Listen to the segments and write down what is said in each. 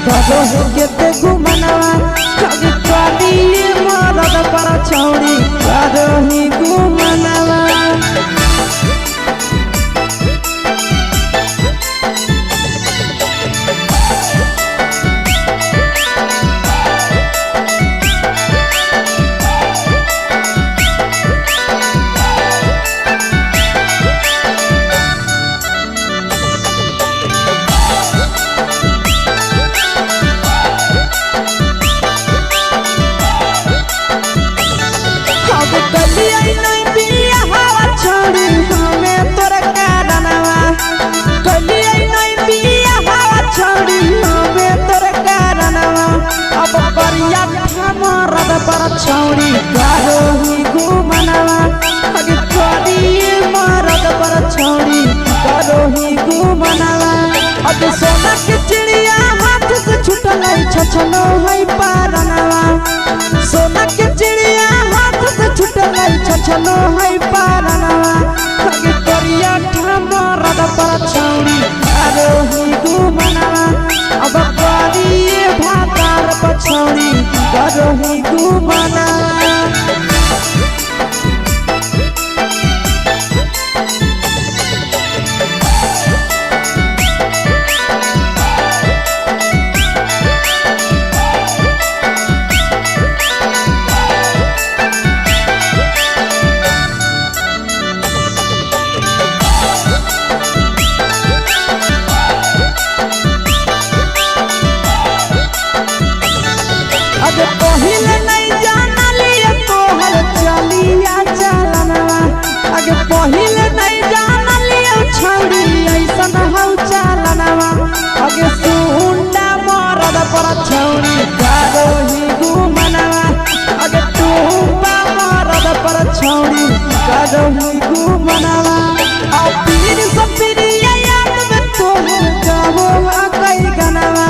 करो केते घुमनवा कभी कभी मरद पर छौड़ी करो ही घुमनवा पर छौड़ी करो ही घुमनवा अगे करी मरद पर छौड़ी करो ही घुमनवा अगे सोना के चिड़िया हाथ से छूटल छछनो है पारनवा सोना के चिड़िया हाथ से छूटल छछनो है पारनवा अगे करिया मरद पर छौड़ी करो ही घुमनवा अब करी भातार पर छौड़ी करो ही घुमनवा अगे पहिले नहीं जानलिए तोहर चलिया चलनवा अगे पहिले नहीं जानलिए छौड़ी ऐसन हौ चलनवा अगे सुंडा मरद पर छौड़ी करो ही घुमनवा अगे टूपा मरद पर छौड़ी करो ही घुमनवा आ पीर सब पीरिया याद में तोहर गावो कई गनवा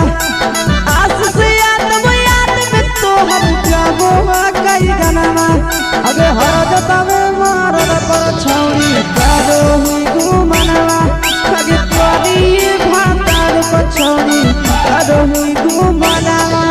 आस से कई गनवा अगे हरजता में मरद पर छौड़ी करो ही घुमनवा अगे करी भातार पर छौड़ी करो ही घुमनवा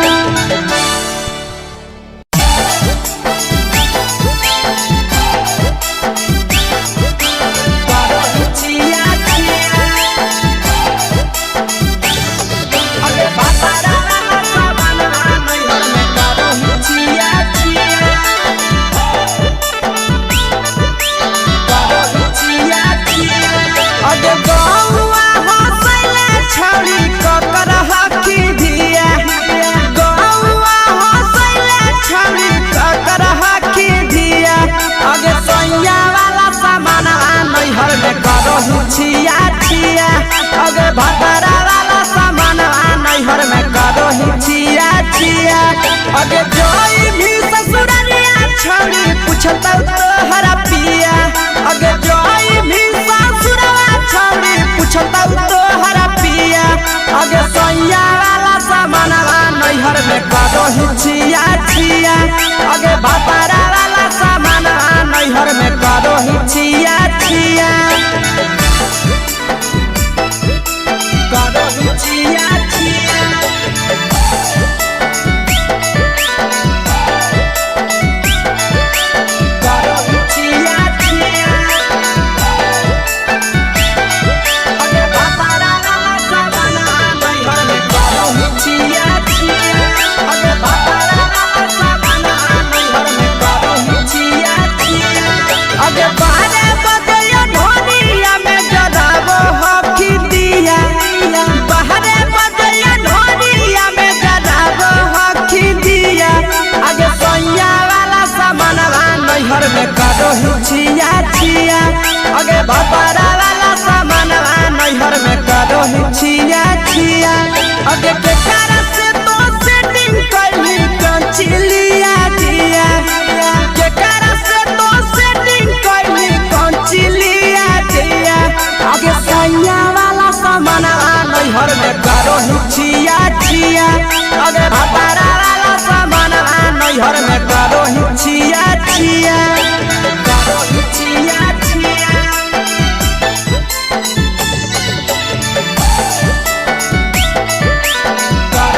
अगे भतरा वाला सामान नैहर में करो ही छिया छिया अगे जोई भी ससुरलिया छौड़ी पूछता तोहरा पिया अगे जोई भी ससुरवा छौड़ी पूछता तोहरा पिया अगे सैया वाला सामान नैहर में करो ही छिया छिया अगे भतरा वाला सामान नैहर में करो ही छिया छिया करो ही छिया छिया करो ही छिया छिया अगे भतरा वाला सामान नैहर में करो ही छिया छिया अगे भतरा वाला सामान नैहर में करो ही छिया छिया अगे बारे बदलियो ढोलिया में जराबो हकी दिया बाहरे बदलियो ढोलिया में जराबो हकी दिया आगे सैया वाला सामान नैहर में करो ही छिया छिया आगे भतरा वाला सामान नैहर में करो ही छिया छिया आगे के कारण से तो सेटिंग करली कंचिलिया दिया के कारण से तो सेटिंग करली कंचिलिया दिया आगे सैया वाला सामान नैहर में करो ही छिया छिया आगे भतरा वाला सामान नैहर में करो ही छिया छिया करो ही छिया छिया करो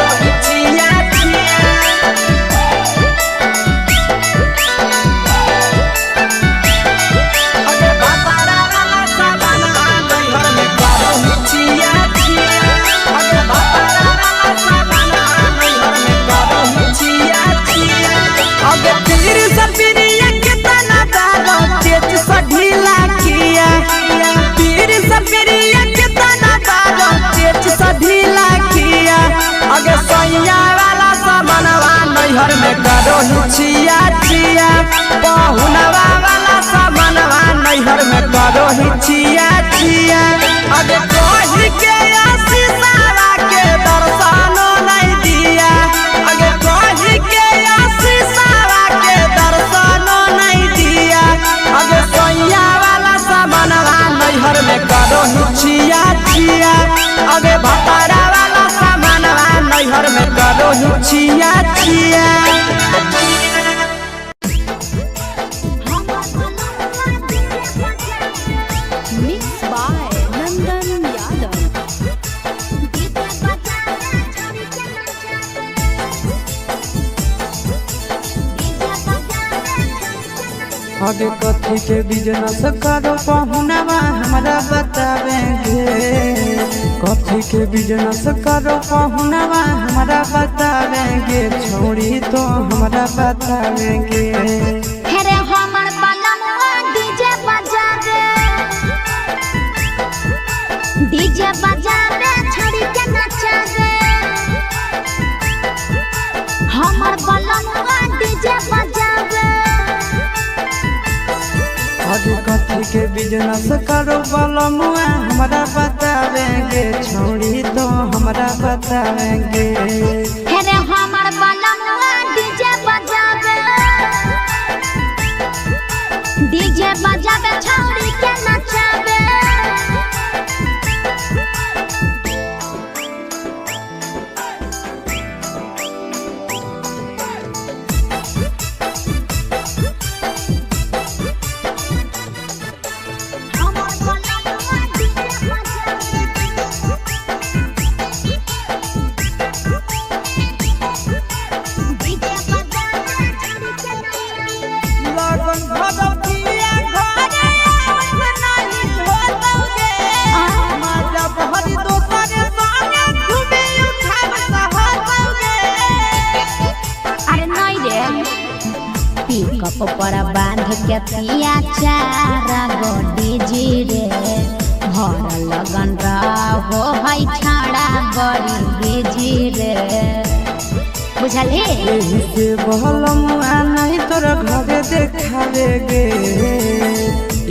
नैहर में करो हिचिया चिया पहुनवा वाला सामानवा नैहर में करो हिचिया चिया अगे कही के आशीषवा के दर्शनो नहीं दिया अगे कही के आशीषवा के दर्शनो नहीं दिया अगे सोया वाला सामानवा नैहर में करो हिचिया चिया अगे भतारा वाला सामानवा नैहर में करो हिचिया चिया आगे कथी के बिजनेस करो पहुनवा हमरा बतावेंगे कथी के बिजनेस करो पहुनवा हमरा बतावेंगे छोड़ी तो हमरा बतावेंगे हेरे हमर बनवा डीजे बजावे छोड़ी के नचावे हमर बनवा डीजे बजावे आगे कथी के बिजनेस करो बलमुआ हमरा बतावेंगे छोड़ी तो हमरा बतावेंगे हेरे हमर बनवा डीजे बजावे छोड़ी के नचावे पर बांध के पिया चारा गोडी जी रे भर लगन रहो है छाड़ा बड़ी बीजी रे बुझल हे एही से बहलमुआ नहीं तोरा घरे देखावेगे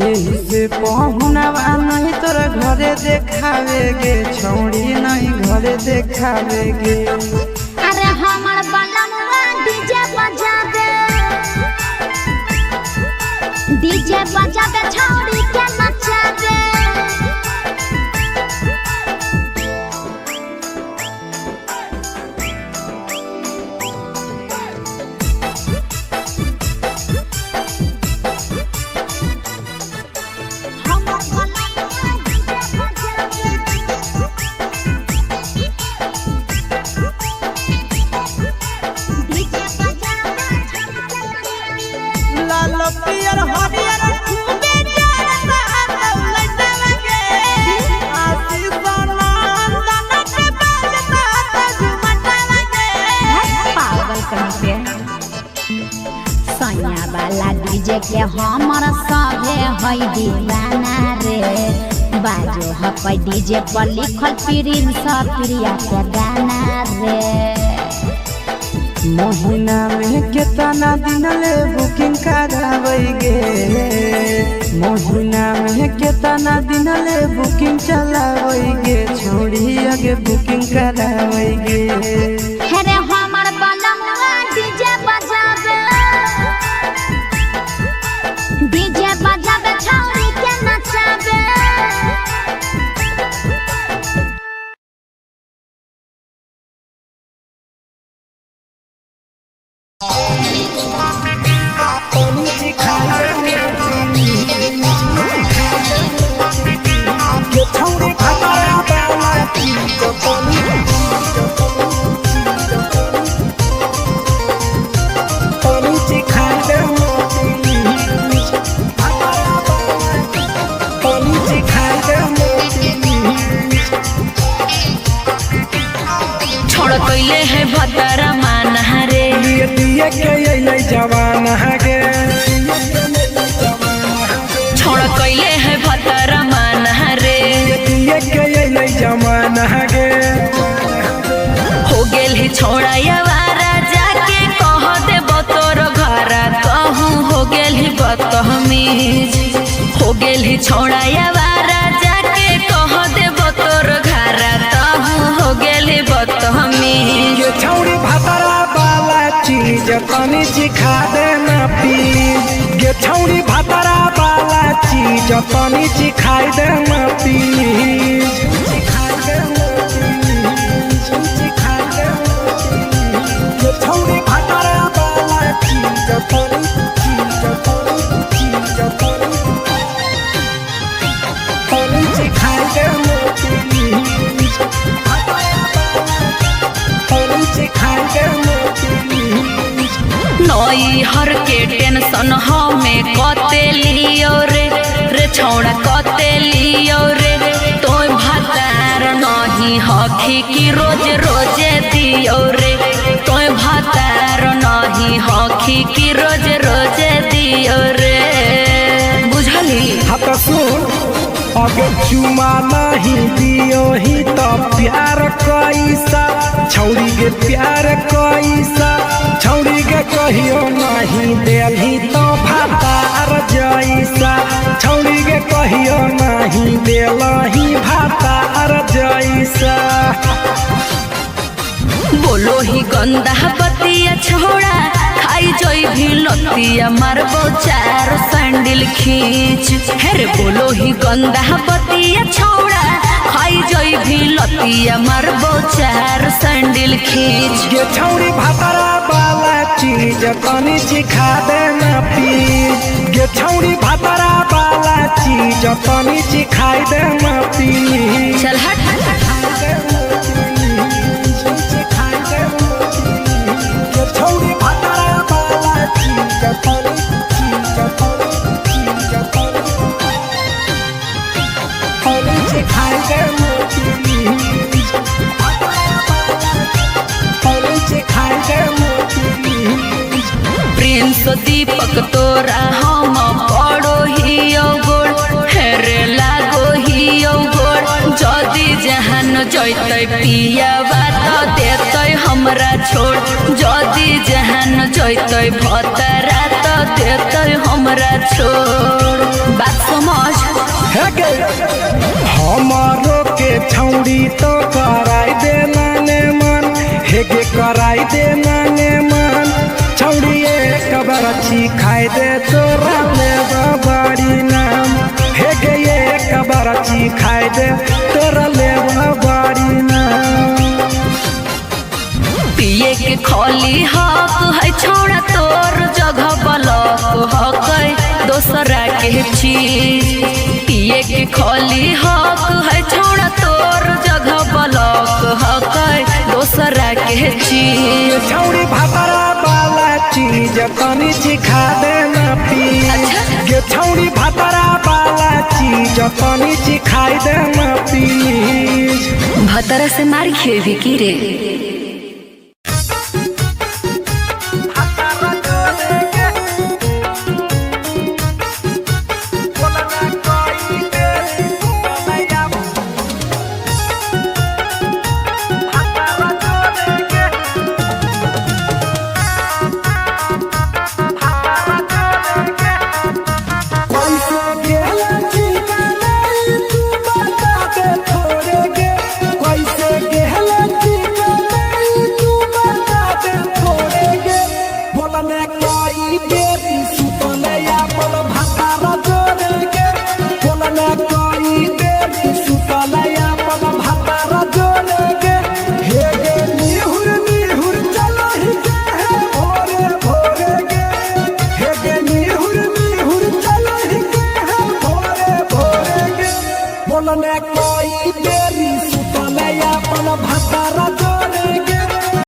एही से पहुनवा नहीं तोरा घरे देखावेगे छौड़ी नहीं घरे देखावेगे अरे हमर बनवा डीजे बजावे छोड़ी के नचावे लाल पियर हरियर खूबे जरता दौलत लगे आशीष नंदन के बजता झुमटा लगे पागल कहीं पे सैया वाला डीजे के हमर सभे है दीवाना रे बाजो हपै डीजे पर लिखल प्रिंस प्रिया के गाना रे महीना में कितना दिन ले बुकिंग करावेगे महीना में कितना दिन ले बुकिंग चलावेगे छोड़ी आगे बुकिंग करावेगे हेरे हमर बनवा डीजे बजावे छोड़ी के नचावे कैले है भतरा माना रे दिए के जवान गे छोड़ कैले है भतरा माना रे दिए के जवान गे हो गेल ही छोड़ा यावारा जाके कह गेली छोड़ा यावारा जाके कह देब तोर घरा तहु हो गेली बदतमीज ये छौड़ी भातारा वाला चीज तनी चिखा देना प्लीज ये छौड़ी भातारा वाला चीज तनी चिखा देना प्लीज ये छौड़ी भातारा वाला चीज तनी चिखा देना नई हर के टेंशन हमें कते लियो रे छौड़ा कते लियो रे तो भातार नहीं हखी की रोज रोजे दियो रे तो भातार नहीं हखी की रोज रोजे दियो रे बुझली। हाँ तो सुन अगर चुमा नहीं दियो ही तो प्यार कैसा छौड़ी के प्यार कैसा छौड़ी के कहियो नहीं देलही तो भातार जैसा छौड़ी के कहियो नहीं देलही भातार जैसा। बोलो ही गंदा बतिया छोड़ा खाई जोई भी लतिया मारबो चार सैंडल खींच हेरे बोलो ही गंदा बतिया छोड़ा खाई जोई भी लतिया मारबो चार सैंडल खींच ये छौड़ी भातारा वाला चीज तनी चिखा देना प्लीज ये छौड़ी भातारा वाला चीज तनी चिखा देना प्लीज। चल हट छौड़ी भातारा वाला चीज चिखा देना प्रिंस दीपक तोरा हम पड़ो ही गोड़ हेरे लागो ही गोड़ जदी जहान जैते पिया बात देते हमरा छोड़ जदी जहान जैते भतरा तो देते हमरा छोड़ बात समझ हमारो के छौड़ी तो कराई देना ने मन हेगे कराई देना ने मन छौड़ी एक बरछी खाई दे तोरा ले बड़ी नाम हेगे एक बरछी खाई दे तोरा ले बड़ी नाम। पिए के खोली हक है छोड़ा तोर जगह बलक हक दोसरा के चीज पिए के खोली हक है छोड़ा तोर जगह बलक हक दोसरा के चीज। छौड़ी भातारा वाला चीज तनी चिखा देना प्लीज ये छौड़ी भातारा वाला चीज तनी चिखा देना प्लीज। भतरा से मार खेबी की रे।